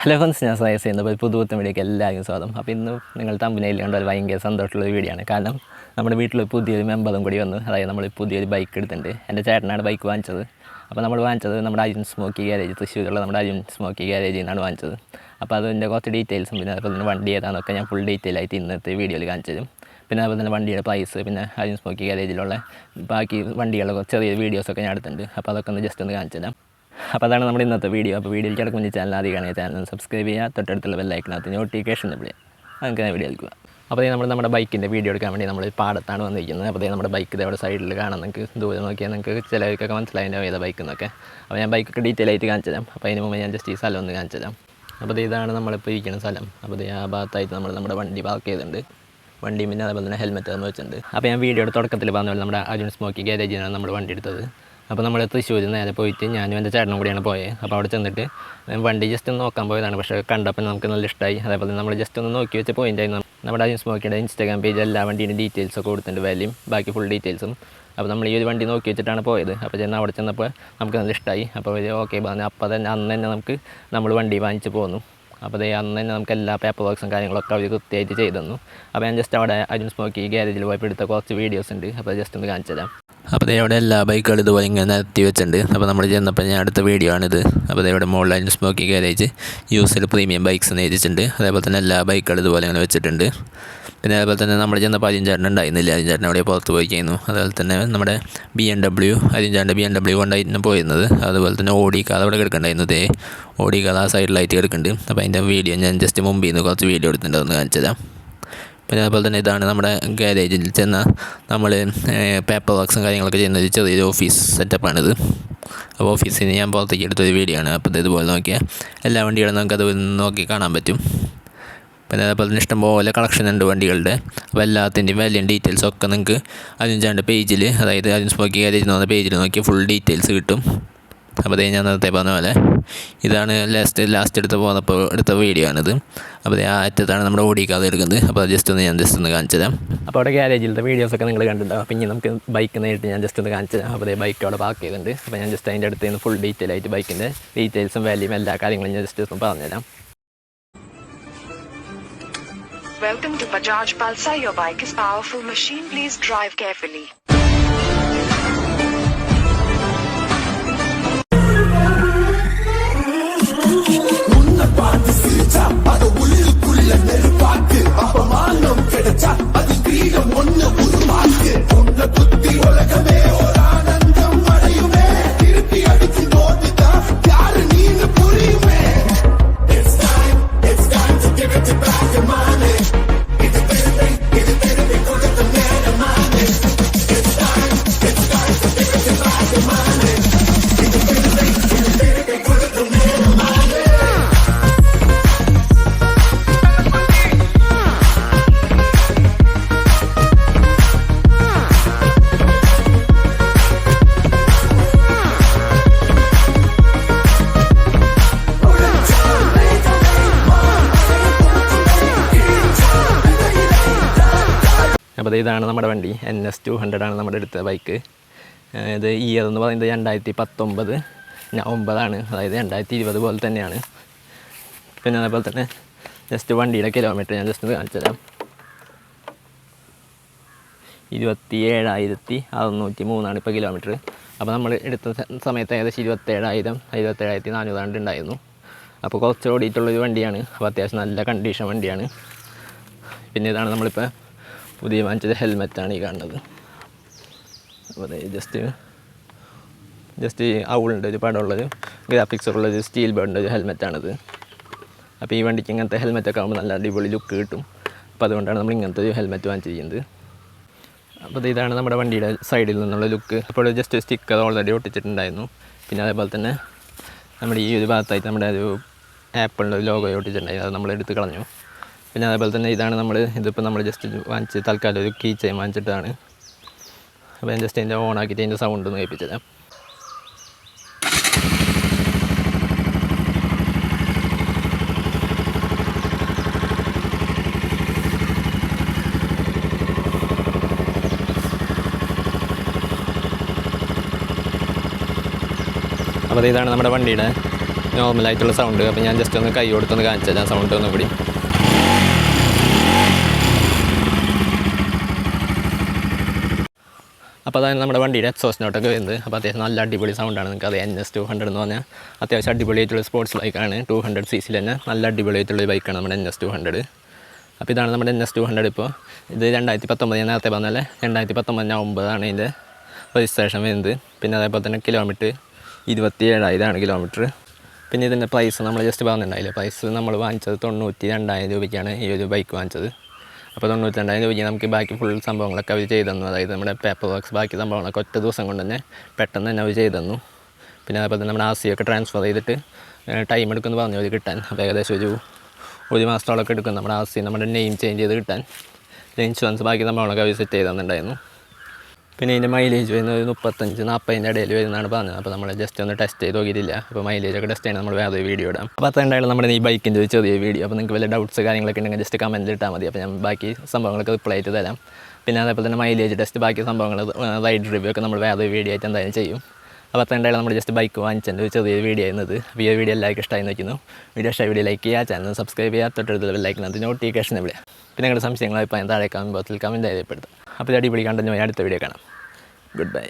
Hello friends, ഞാൻ സയസ് ചെയ്യുന്നത് പുതുപുത്തൻ വീഡിയോക്ക് എല്ലാവരും സ്വാഗതം. അപ്പോൾ ഇന്ന് നിങ്ങൾ തമ്പനയിൽ കണ്ടാൽ ഭയങ്കര സന്തോഷമുള്ളൊരു വീഡിയോ ആണ്. കാരണം നമ്മുടെ വീട്ടിൽ പുതിയൊരു മെമ്പറും കൂടി വന്നു. അതായത് നമ്മൾ പുതിയൊരു ബൈക്ക് എടുത്തിട്ടുണ്ട്. എൻ്റെ ചേട്ടനാണ് ബൈക്ക് വാങ്ങിച്ചത്. അപ്പോൾ നമ്മൾ വാങ്ങിച്ചത് നമ്മുടെ അരുൺ സ്മോക്കി ഗാരേജ്, തൃശ്ശൂരുള്ള നമ്മുടെ അരുൺ സ്മോക്കി ഗാരേജിൽ നിന്നാണ് വാങ്ങിച്ചത്. അപ്പോൾ അതിൻ്റെ കുറച്ച് ഡീറ്റെയിൽസും പിന്നെ അതുപോലെ തന്നെ വണ്ടി ഏതാണെന്നൊക്കെ ഞാൻ ഫുൾ ഡീറ്റെയിൽ ആയിട്ട് ഇന്നത്തെ വീഡിയോയിൽ കാണിച്ചു തരും. പിന്നെ അതുപോലെ തന്നെ വണ്ടിയുടെ പ്രൈസ്, പിന്നെ അരുൺ സ്മോക്കി ഗാരേജിലുള്ള ബാക്കി വണ്ടികളുടെ ചെറിയ വീഡിയോസൊക്കെ ഞാൻ എടുത്തിട്ടുണ്ട്. അപ്പോൾ അതൊക്കെ ഒന്ന് ജസ്റ്റ് ഒന്ന് കാണിച്ചു തരാം. അപ്പോൾ അതാണ് നമ്മുടെ ഇന്നത്തെ വീഡിയോ. അപ്പോൾ വീഡിയോയിൽ കിടക്കുന്ന ചാനൽ ആദ്യമാണ്, ചാനൽ സബ്സ്ക്രൈബ് ചെയ്യുക, തൊട്ടടുത്തുള്ള ബെല്ലൈക്കനകത്ത് നോട്ടിഫിക്കേഷൻ വിളിക്കുക. നമുക്ക് വീഡിയോ എടുക്കുക. അപ്പോൾ നമ്മുടെ ബൈക്കിൻ്റെ വീഡിയോ എടുക്കാൻ വേണ്ടി നമ്മൾ പാടത്താണ് വന്നിരിക്കുന്നത്. അപ്പോൾ നമ്മുടെ ബൈക്ക് ഇതവിടെ സൈഡിൽ കാണാം. നിങ്ങൾക്ക് ദൂരെ നോക്കിയാൽ നിങ്ങൾക്ക് ചിലവർക്കൊക്കെ മനസ്സിലായതിൻ്റെ ഏതാ ബൈക്ക് എന്നൊക്കെ. അപ്പോൾ ഞാൻ ബൈക്കൊക്കെ ഡീറ്റെയിൽ ആയിട്ട് കാണിച്ചു തരാം. അപ്പോൾ അതിന് മുമ്പ് ഞാൻ ജസ്റ്റ് ഈ സ്ഥലം ഒന്ന് കാണിച്ചു തരാം. അപ്പോൾ ഇതാണ് നമ്മളിപ്പോൾ ഇരിക്കുന്ന സ്ഥലം. അപ്പോൾ ആ ഭാഗത്തായിട്ട് നമ്മുടെ വണ്ടി പാർക്ക് ചെയ്തിട്ടുണ്ട്. വണ്ടി പിന്നെ അതുപോലെ തന്നെ ഹെൽമെറ്റ് എന്ന് വെച്ചിട്ടുണ്ട്. അപ്പോൾ ഞാൻ വീഡിയോയുടെ തുടക്കത്തിൽ പറഞ്ഞ പോലെ നമ്മുടെ അരുൺ സ്മോക്കി ഗാരേജിനാണ് നമ്മൾ വണ്ടി എടുത്തത്. അപ്പോൾ നമ്മൾ തൃശ്ശൂരിൽ നേരെ പോയിട്ട് ഞാനും എൻ്റെ ചേട്ടനും കൂടിയാണ് പോയത്. അപ്പോൾ അവിടെ ചെന്നിട്ട് വണ്ടി ജസ്റ്റ് ഒന്ന് നോക്കാൻ പോയതാണ്. പക്ഷേ കണ്ടപ്പോൾ നമുക്ക് നല്ല ഇഷ്ടമായി. അതേപോലെ നമ്മൾ ജസ്റ്റ് ഒന്ന് നോക്കി വെച്ച പോയിൻ്റായിരുന്നു. നമ്മുടെ അരുൺ സ്മോക്കിയുടെ ഇൻസ്റ്റാഗ്രാം പേജ് എല്ലാ വണ്ടീൻ്റെ ഡീറ്റെയിൽസൊക്കെ കൊടുത്തിട്ടുണ്ട്, വാല്യൂം ബാക്കി ഫുൾ ഡീറ്റെയിൽസും. അപ്പോൾ നമ്മൾ ഈ ഒരു വണ്ടി നോക്കി വെച്ചിട്ടാണ് പോയത്. അപ്പോൾ അവിടെ ചെന്നപ്പോൾ നമുക്ക് നല്ല ഇഷ്ടമായി. അപ്പോൾ ഒരു ഓക്കെ പറഞ്ഞു. അപ്പോൾ തന്നെ അന്ന് തന്നെ നമ്മൾ വണ്ടി വാങ്ങിച്ച് പോന്നു. അപ്പോൾ അന്ന് തന്നെ നമുക്ക് എല്ലാ പേപ്പർ വർക്ക്സും കാര്യങ്ങളൊക്കെ അവർ കൃത്യമായിട്ട് ചെയ്തു തന്നു. അപ്പോൾ ഞാൻ ജസ്റ്റ് അവിടെ അരുൺ സ്മോക്കി ഗാരേജിൽ പോയപ്പോൾ എടുത്ത കുറച്ച് വീഡിയോസ് ഉണ്ട്. അപ്പോൾ ജസ്റ്റ് ഒന്ന് കാണിച്ചു തരാം. അപ്പോൾ അവിടെ എല്ലാ ബൈക്കുകളും ഇതുപോലെ ഇങ്ങനെ നിരത്തി വെച്ചിട്ടുണ്ട്. അപ്പോൾ നമ്മൾ ചെന്നപ്പോൾ ഞാൻ അടുത്ത വീഡിയോ ആണിത്. അപ്പോൾ ഇവിടെ മുകളിൽ Arun smoky garage used premium bikes എന്ന് എഴുതിയിട്ടുണ്ട്. അതേപോലെ തന്നെ എല്ലാ ബൈക്കുകളും ഇതുപോലെ ഇങ്ങനെ വെച്ചിട്ടുണ്ട്. പിന്നെ അതേപോലെ തന്നെ നമ്മൾ ചെന്നപ്പോൾ അരുൺ ചേട്ടൻ ഉണ്ടായിരുന്നില്ല. അരുൺ ചേട്ടൻ അവിടെ പുറത്ത് പോയിരിക്കുന്നു. അതുപോലെ തന്നെ നമ്മുടെ BMW അരുൺ ചേട്ടൻ്റെ BMW കൊണ്ടായിരുന്നു പോയിരുന്നത്. അതുപോലെ തന്നെ ഓടി കാർ അവിടെ കിടക്കണ്ടായിരുന്നു. ഓടി കാർ ആ സൈഡിലായിട്ട് കിടക്കുന്നുണ്ട്. അപ്പോൾ അതിൻ്റെ വീഡിയോ ഞാൻ ജസ്റ്റ് മുമ്പിൽ നിന്ന് കുറച്ച് വീഡിയോ എടുത്തിട്ടുണ്ട്, ഒന്ന് കാണിച്ചു തരാം. പിന്നെ അതുപോലെ തന്നെ ഇതാണ് നമ്മുടെ ഗാരേജിൽ ചെന്ന നമ്മൾ പേപ്പർ വർക്ക്സും കാര്യങ്ങളൊക്കെ ചെയ്യുന്ന ഒരു ചെറിയൊരു ഓഫീസ് സെറ്റപ്പാണിത്. അപ്പോൾ ഓഫീസിൽ നിന്ന് ഞാൻ പുറത്തേക്ക് എടുത്തൊരു വീഡിയോ ആണ്. അപ്പോൾ ഇതുപോലെ നോക്കിയാൽ എല്ലാ വണ്ടികളും നമുക്കത് നോക്കി കാണാൻ പറ്റും. പിന്നെ അതേപോലെ തന്നെ ഇഷ്ടംപോലെ കളക്ഷൻ ഉണ്ട് വണ്ടികളുടെ. അപ്പോൾ എല്ലാത്തിൻ്റെയും വാല്യൂം ഡീറ്റെയിൽസ് ഒക്കെ നിങ്ങൾക്ക് അരുൺ ചേട്ടൻ്റെ പേജിൽ, അതായത് അരുൺ സ്മോക്കി ഗാരേജിൽ നിന്ന് വന്ന പേജിൽ നോക്കി ഫുൾ ഡീറ്റെയിൽസ് കിട്ടും. അപ്പോൾ ഞാൻ നേരത്തെ പറഞ്ഞ പോലെ ഇതാണ് ലാസ്റ്റ് എടുത്ത വീഡിയോ ആണിത്. അപ്പോൾ ആ അറ്റത്താണ് നമ്മുടെ ഓടിക്കാതെ എടുക്കുന്നത്. അപ്പോൾ ഞാൻ ജസ്റ്റ് ഒന്ന് കാണിച്ചു തരാം. അപ്പോൾ അവിടെ ഗാരേജിലത്തെ വീഡിയോസൊക്കെ നിങ്ങൾ കണ്ടിട്ടുണ്ടാവും. അപ്പോൾ ഇനി നമുക്ക് ബൈക്ക് നേരിട്ട് ഞാൻ ജസ്റ്റ് ഒന്ന് കാണിച്ചു തരാം. അപ്പോൾ ബൈക്ക് അവിടെ പാർക്ക് ചെയ്തിട്ടുണ്ട്. അപ്പോൾ ഞാൻ ജസ്റ്റ് അതിൻ്റെ അടുത്ത് നിന്ന് ഫുൾ ഡീറ്റെയിൽ ആയിട്ട് ബൈക്കിൻ്റെ ഡീറ്റെയിൽസും വാല്യൂം എല്ലാ കാര്യങ്ങളും ഞാൻ ജസ്റ്റ് ഒന്ന് പറഞ്ഞുതരാം. Welcome to Bajaj Pulsar. Your bike is powerful machine. Please drive carefully. അപ്പോൾ ഇതാണ് നമ്മുടെ വണ്ടി. NS 200 ആണ് നമ്മുടെ അടുത്ത ബൈക്ക്. ഇത് ഇയർ എന്ന് പറയുന്നത് 2019 നവംബറാണ്, അതായത് 2020 പോലെ തന്നെയാണ്. പിന്നെ അതേപോലെ തന്നെ ജസ്റ്റ് വണ്ടിയുടെ കിലോമീറ്റർ ഞാൻ ജസ്റ്റ് കാണിച്ചു തരാം. 27,603 ഇപ്പോൾ കിലോമീറ്റർ. അപ്പോൾ നമ്മൾ എടുത്ത സമയത്ത് ഏകദേശം 27,400 ഉണ്ടായിരുന്നു. അപ്പോൾ കുറച്ച് ഓടിയിട്ടുള്ളൊരു വണ്ടിയാണ്. അപ്പോൾ അത്യാവശ്യം നല്ല കണ്ടീഷൻ വണ്ടിയാണ്. പിന്നെ ഇതാണ് നമ്മളിപ്പോൾ പുതിയ വാങ്ങിച്ചത് ഹെൽമെറ്റാണ് ഈ കാണുന്നത്. അപ്പോൾ ജസ്റ്റ് ഔളിൻ്റെ ഒരു പടമുള്ളൊരു ഗ്രാഫിക്സുള്ളൊരു സ്റ്റീൽ ബേർഡിൻ്റെ ഒരു ഹെൽമെറ്റാണിത്. അപ്പോൾ ഈ വണ്ടിക്ക് ഇങ്ങനത്തെ ഹെൽമെറ്റൊക്കെ ആകുമ്പോൾ നല്ല അടിപൊളി ലുക്ക് കിട്ടും. അപ്പോൾ അതുകൊണ്ടാണ് നമ്മൾ ഇങ്ങനത്തെ ഒരു ഹെൽമെറ്റ് വാങ്ങിച്ചിരിക്കുന്നത്. അപ്പോൾ ഇതാണ് നമ്മുടെ വണ്ടിയുടെ സൈഡിൽ നിന്നുള്ള ലുക്ക്. അപ്പോൾ ജസ്റ്റ് സ്റ്റിക്കർ ഓൾറെഡി ഒട്ടിച്ചിട്ടുണ്ടായിരുന്നു. പിന്നെ അതേപോലെ തന്നെ നമ്മുടെ ഈ ഒരു ഭാഗത്തായിട്ട് നമ്മുടെ ഒരു ആപ്പിളിൻ്റെ ഒരു ലോഗോ ഒട്ടിച്ചിട്ടുണ്ടായിരുന്നു. അത് നമ്മൾ എടുത്ത് കളഞ്ഞു. പിന്നെ അതേപോലെ തന്നെ ഇതിപ്പോൾ നമ്മൾ ജസ്റ്റ് വാങ്ങിച്ച് തൽക്കാലം ഒരു കീ ചെയിൻ വാങ്ങിച്ചിട്ടാണ്. അപ്പോൾ ഞാൻ ജസ്റ്റ് അതിൻ്റെ ഓണാക്കിയിട്ട് അതിൻ്റെ സൗണ്ട് ഒന്ന് കേൾപ്പിച്ചു തരാം. അപ്പോൾ ഇതാണ് നമ്മുടെ വണ്ടിയുടെ നോർമലായിട്ടുള്ള സൗണ്ട്. അപ്പോൾ ഞാൻ ജസ്റ്റ് ഒന്ന് കൈ കൊടുത്തൊന്ന് കാണിച്ചു തരാം സൗണ്ട് ഒന്നും കൂടി. അപ്പോൾ അതാണ് നമ്മുടെ വണ്ടിയുടെ എക്സോസ്റ്റ് നോട്ടൊക്കെ വരുന്നത്. അപ്പോൾ അത്യാവശ്യം നല്ല അടിപൊളി സൗണ്ടാണ്. നിങ്ങൾക്ക് അത് NS200 എന്ന് പറഞ്ഞാൽ അത്യാവശ്യം അടിപൊളിയായിട്ടുള്ള സ്പോർട്സ് ബൈക്കാണ്. 200 cc തന്നെ നല്ല അടിപൊളിയായിട്ടുള്ള ബൈക്കാണ് നമ്മുടെ NS200. അപ്പോൾ ഇതാണ് നമ്മുടെ NS200. ഇപ്പോൾ ഇത് 2019, ഞാൻ നേരത്തെ പറഞ്ഞാൽ 2019 നവംബറാണ് ഇതിൻ്റെ രജിസ്ട്രേഷൻ വരുന്നത്. പിന്നെ അതേപോലെ തന്നെ കിലോമീറ്റർ 27,000 കിലോമീറ്റർ. പിന്നെ ഇതിൻ്റെ പ്രൈസ് നമ്മൾ ജസ്റ്റ് പറഞ്ഞിട്ടുണ്ടായില്ലേ, പ്രൈസ് നമ്മൾ വാങ്ങിച്ചത് 92,000 രൂപയ്ക്കാണ് ഈ ഒരു ബൈക്ക് വാങ്ങിച്ചത്. അപ്പോൾ 92,000 രൂപയ്ക്ക് നമുക്ക് ബാക്കി ഫുൾ സംഭവങ്ങളൊക്കെ അവർ ചെയ്തു തന്നു. അതായത് നമ്മുടെ പേപ്പർ വർക്ക്സ് ബാക്കി സംഭവങ്ങളൊക്കെ ഒറ്റ ദിവസം കൊണ്ട് തന്നെ പെട്ടെന്ന് തന്നെ അവർ ചെയ്തു തന്നു. പിന്നെ അതേപോലെ തന്നെ നമ്മുടെ RC ഒക്കെ ട്രാൻസ്ഫർ ചെയ്തിട്ട് ടൈം എടുക്കുമെന്ന് പറഞ്ഞു അവർ കിട്ടാൻ. അപ്പോൾ ഏകദേശം ഒരു മാസത്തോളമൊക്കെ എടുക്കും നമ്മുടെ RC നമ്മുടെ നെയിം ചേഞ്ച് ചെയ്ത് കിട്ടാൻ. ഇൻഷുറൻസ് ബാക്കി സംഭവങ്ങളൊക്കെ അവർ സെറ്റ് ചെയ്ത് തന്നിട്ടുണ്ടായിരുന്നു. പിന്നെ ഇതിൻ്റെ മൈലേജ് വരുന്നത് 35-40 ഇടയിൽ വരുന്നതാണ് പറഞ്ഞത്. അപ്പോൾ നമ്മൾ ജസ്റ്റ് ഒന്ന് ടെസ്റ്റ് ചെയ്ത് നോക്കിയിട്ടില്ല. അപ്പോൾ മൈലേജൊക്കെ ടെസ്റ്റ് ചെയ്യണം, നമ്മൾ വേറെ വീഡിയോ ഇടാം. അപ്പോൾ അത്രയുണ്ടായാലും നമ്മുടെ ഈ ബൈക്കിൻ്റെ ഒരു ചെറിയ വീഡിയോ. അപ്പോൾ നിങ്ങൾക്ക് വല്ല ഡൗട്ട്സ് കാര്യങ്ങളൊക്കെ ഉണ്ടെങ്കിൽ ജസ്റ്റ് കമൻറ്റിൽ ഇട്ടാൽ മതി. അപ്പോൾ ഞാൻ ബാക്കി സംഭവങ്ങളൊക്കെ റിപ്ലൈ ആയിട്ട് തരാം. പിന്നെ അതേപോലെ തന്നെ മൈലേജ് ടെസ്റ്റ് ബാക്കി സംഭവങ്ങൾ റൈഡ് റിവ്യൂ ഒക്കെ നമ്മൾ വേറെ വീഡിയോ ആയിട്ട് എന്തായാലും ചെയ്യും. അപ്പോൾ അത്രയുണ്ടായാലും നമ്മൾ ജസ്റ്റ് ബൈക്ക് വാങ്ങിച്ചതിൻ്റെ ഒരു ചെറിയ വീഡിയോ ആയിരുന്നത്. അപ്പോൾ ഈ വീഡിയോ എല്ലാവർക്കും ഇഷ്ടമായി നോക്കുന്നു. വീഡിയോ ഇഷ്ടമായി വീഡിയോ ലൈക്ക് ചെയ്യുക, ചാനൽ സബ്സ്ക്രൈബ് ചെയ്യുക, തൊട്ടടുത്തുള്ള ലൈക്കിനകത്ത് നോട്ടിഫിക്കേഷൻ ഇവിടെ. പിന്നെ നിങ്ങളുടെ സംശയങ്ങളായി താഴെ കമൻറ്റ് ബോക്സിൽ കമൻറ്റ് ചെയ്യപ്പെടുത്തും. അപ്പോൾ അടിപൊളി കണ്ടന്റ് അടുത്ത വീഡിയോ കാണാം. Goodbye.